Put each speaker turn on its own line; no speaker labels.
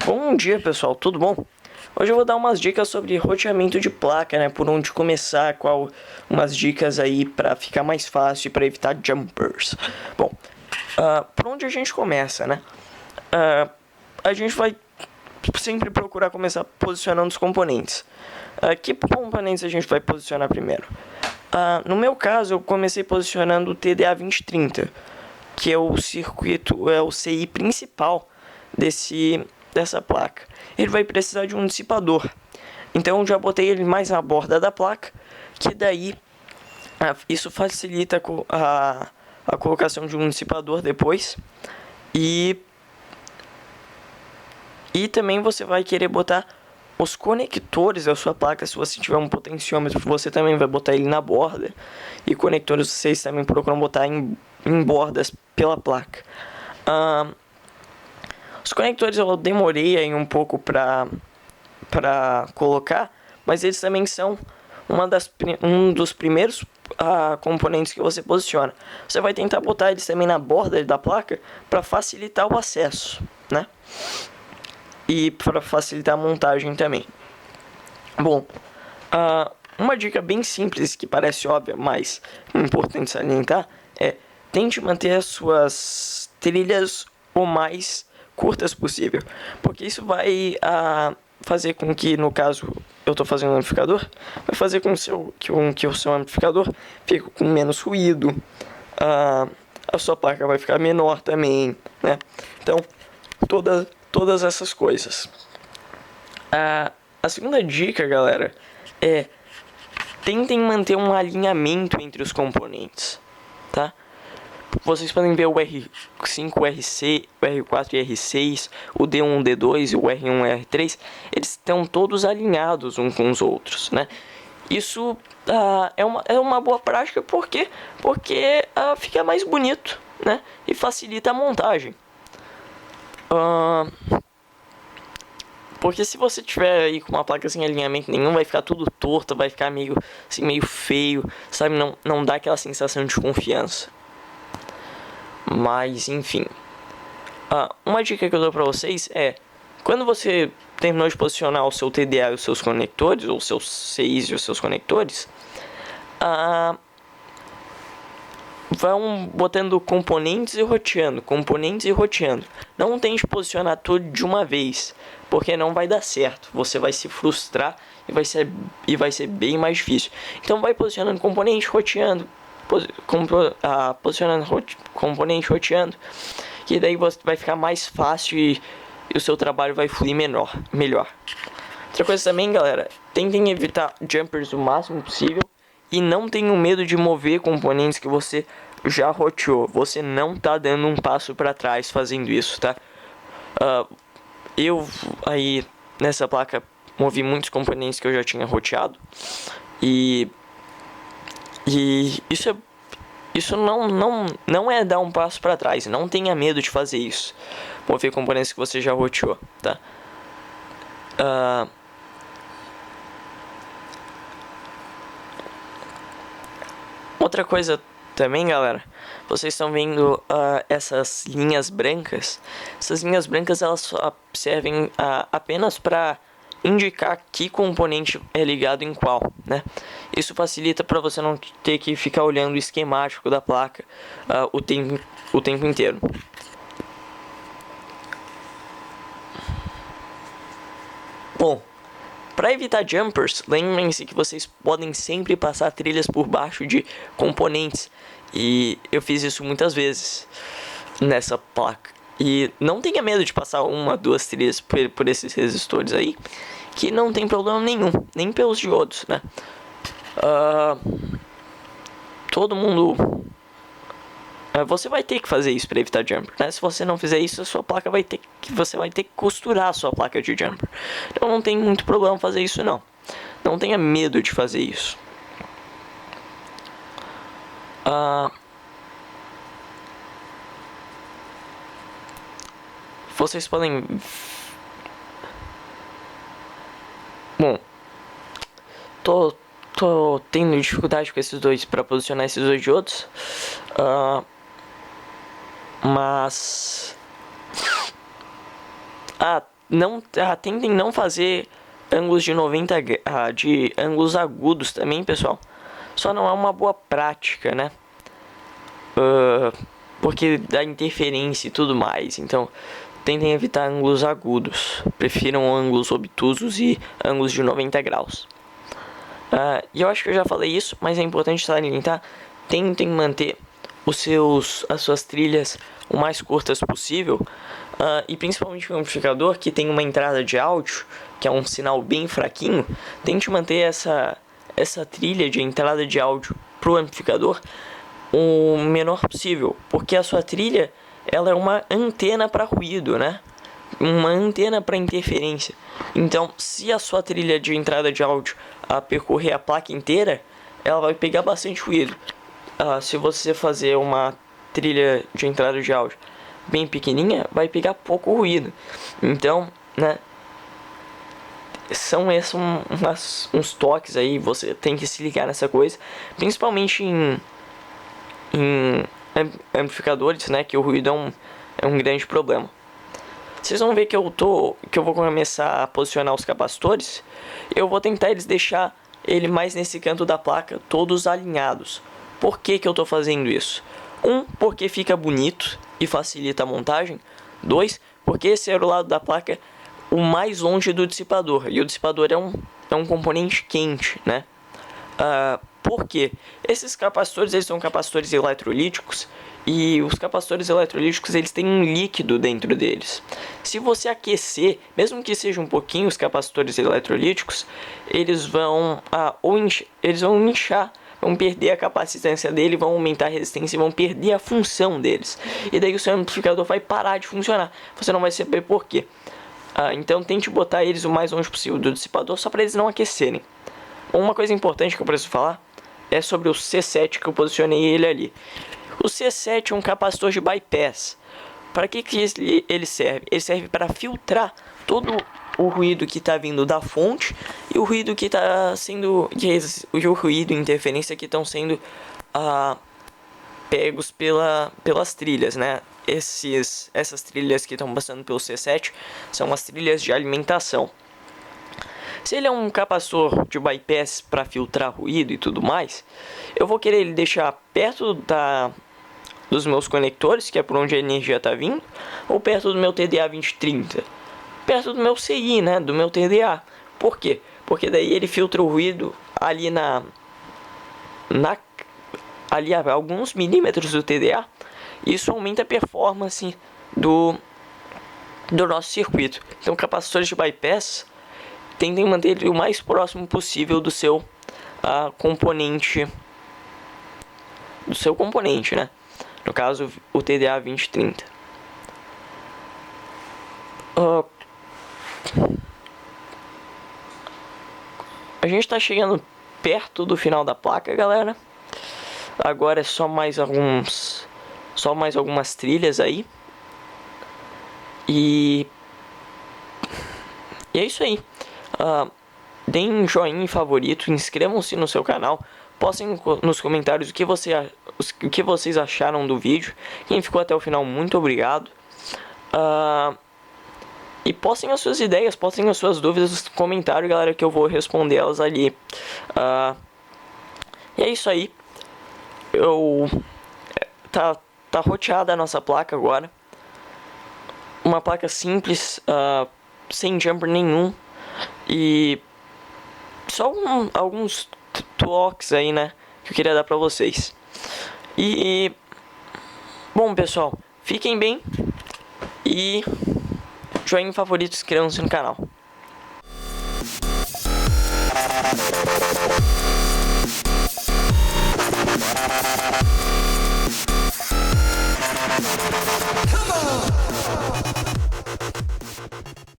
Bom dia, pessoal, tudo bom? Hoje eu vou dar umas dicas sobre roteamento de placa, né? Por onde começar, umas dicas aí para ficar mais fácil e para evitar jumpers. Bom, por onde a gente começa, né? A gente vai sempre procurar começar posicionando os componentes. Que componentes a gente vai posicionar primeiro? No meu caso, eu comecei posicionando o TDA2030, que é o circuito, é o CI principal dessa placa. Ele vai precisar de um dissipador, então eu já botei ele mais na borda da placa, que daí isso facilita a colocação de um dissipador depois. E também você vai querer botar os conectores da sua placa. Se você tiver um potenciômetro, você também vai botar ele na borda, e conectores vocês também procuram botar em bordas pela placa. Os conectores eu demorei aí um pouco para colocar, mas eles também são um dos primeiros componentes que você posiciona. Você vai tentar botar eles também na borda da placa para facilitar o acesso, né? E para facilitar a montagem também. Bom, uma dica bem simples que parece óbvia, mas importante salientar, é: tente manter as suas trilhas o mais curtas possível, porque isso vai fazer com que, no caso, eu estou fazendo um amplificador, vai fazer com que o seu amplificador fique com menos ruído, a sua placa vai ficar menor também, né? Então, todas essas coisas. A segunda dica, galera, é: tentem manter um alinhamento entre os componentes, tá? Vocês podem ver o R5, o RC, o R4 e R6, o D1, o D2 e o R1 e o R3, eles estão todos alinhados uns com os outros, né? Isso é uma boa prática porque fica mais bonito, né? E facilita a montagem. Porque se você tiver aí com uma placa sem alinhamento nenhum, vai ficar tudo torto, vai ficar meio feio, sabe? Não dá aquela sensação de confiança. Mas, enfim. Uma dica que eu dou pra vocês é: quando você terminou de posicionar o seu TDA e os seus conectores, ou seus CIs e os seus conectores, vão botando componentes e roteando. Não tente posicionar tudo de uma vez, porque não vai dar certo. Você vai se frustrar e vai ser bem mais difícil. Então vai posicionando componente, roteando, posicionando componente, roteando, que daí vai ficar mais fácil e o seu trabalho vai fluir melhor. Outra coisa também, galera, tentem evitar jumpers o máximo possível e não tenham medo de mover componentes que você já roteou. Você não tá dando um passo para trás fazendo isso, tá? Eu aí nessa placa movi muitos componentes que eu já tinha roteado, e isso não é dar um passo para trás. Não tenha medo de fazer isso, mover componentes que você já roteou, tá? Outra coisa também, galera, vocês estão vendo essas linhas brancas. Essas linhas brancas, elas só servem apenas para indicar que componente é ligado em qual, né? Isso facilita para você não ter que ficar olhando o esquemático da placa o tempo inteiro. Bom, para evitar jumpers, lembrem-se que vocês podem sempre passar trilhas por baixo de componentes, e eu fiz isso muitas vezes nessa placa. E não tenha medo de passar uma, duas trilhas por esses resistores aí, que não tem problema nenhum, nem pelos diodos, né? Todo mundo... você vai ter que fazer isso para evitar jumper, né? Se você não fizer isso, você vai ter que costurar a sua placa de jumper. Então não tem muito problema fazer isso, não. Não tenha medo de fazer isso. Vocês podem... Bom, tô tô tendo dificuldade com esses dois para posicionar esses dois diodos. Mas tentem não fazer ângulos de 90 de ângulos agudos também, pessoal. Só não é uma boa prática, né? Porque dá interferência e tudo mais. Então, tentem evitar ângulos agudos. Prefiram ângulos obtusos e ângulos de 90 graus. E eu acho que eu já falei isso, mas é importante salientar. Tentem manter as suas trilhas o mais curtas possível. E principalmente o amplificador, que tem uma entrada de áudio, que é um sinal bem fraquinho. Tente manter essa trilha de entrada de áudio pro amplificador o menor possível, porque a sua trilha ela é uma antena para ruído, né? Uma antena para interferência. Então, se a sua trilha de entrada de áudio percorrer a placa inteira, ela vai pegar bastante ruído. Se você fazer uma trilha de entrada de áudio bem pequenininha, vai pegar pouco ruído. Então, né? São esses uns toques aí, você tem que se ligar nessa coisa, principalmente em amplificadores, né, que o ruído é um grande problema. Vocês vão ver que eu vou começar a posicionar os capacitores. Eu vou tentar deixar ele mais nesse canto da placa, todos alinhados. Por que eu tô fazendo isso? Porque fica bonito e facilita a montagem. 2, porque esse é o lado da placa o mais longe do dissipador, e o dissipador é um componente quente, né? Por quê? Esses capacitores, eles são capacitores eletrolíticos, e os capacitores eletrolíticos, eles têm um líquido dentro deles. Se você aquecer, mesmo que seja um pouquinho os capacitores eletrolíticos, eles vão inchar, vão perder a capacitância dele, vão aumentar a resistência e vão perder a função deles. E daí o seu amplificador vai parar de funcionar. Você não vai saber por quê. Então tente botar eles o mais longe possível do dissipador, só para eles não aquecerem. Uma coisa importante que eu preciso falar é sobre o C7, que eu posicionei ele ali. O C7 é um capacitor de bypass. Para que ele serve? Ele serve para filtrar todo o ruído que está vindo da fonte e o ruído que está sendo, o ruído e interferência que estão sendo pegos pelas trilhas, né? Essas trilhas que estão passando pelo C7 são as trilhas de alimentação. Se ele é um capacitor de bypass para filtrar ruído e tudo mais, eu vou querer ele deixar perto dos meus conectores, que é por onde a energia está vindo, ou perto do meu TDA 2030, perto do meu CI, né, do meu TDA. Por quê? Porque daí ele filtra o ruído ali ali a alguns milímetros do TDA. Isso aumenta a performance do nosso circuito. Então, capacitores de bypass tentem manter ele o mais próximo possível do seu componente, né? No caso, o TDA 2030. A gente está chegando perto do final da placa, galera. Agora é só mais algumas trilhas aí. E é isso aí. Deem um joinha e favorito, inscrevam-se no seu canal, postem nos comentários o que vocês acharam do vídeo. Quem ficou até o final, muito obrigado. E postem as suas ideias, postem as suas dúvidas nos comentários, galera, que eu vou responder elas ali. E é isso aí. Tá roteada a nossa placa agora. Uma placa simples, sem jumper nenhum. E só alguns toques aí, né, que eu queria dar pra vocês. Bom, pessoal, fiquem bem. E joinha favorito, inscrevam-se no canal.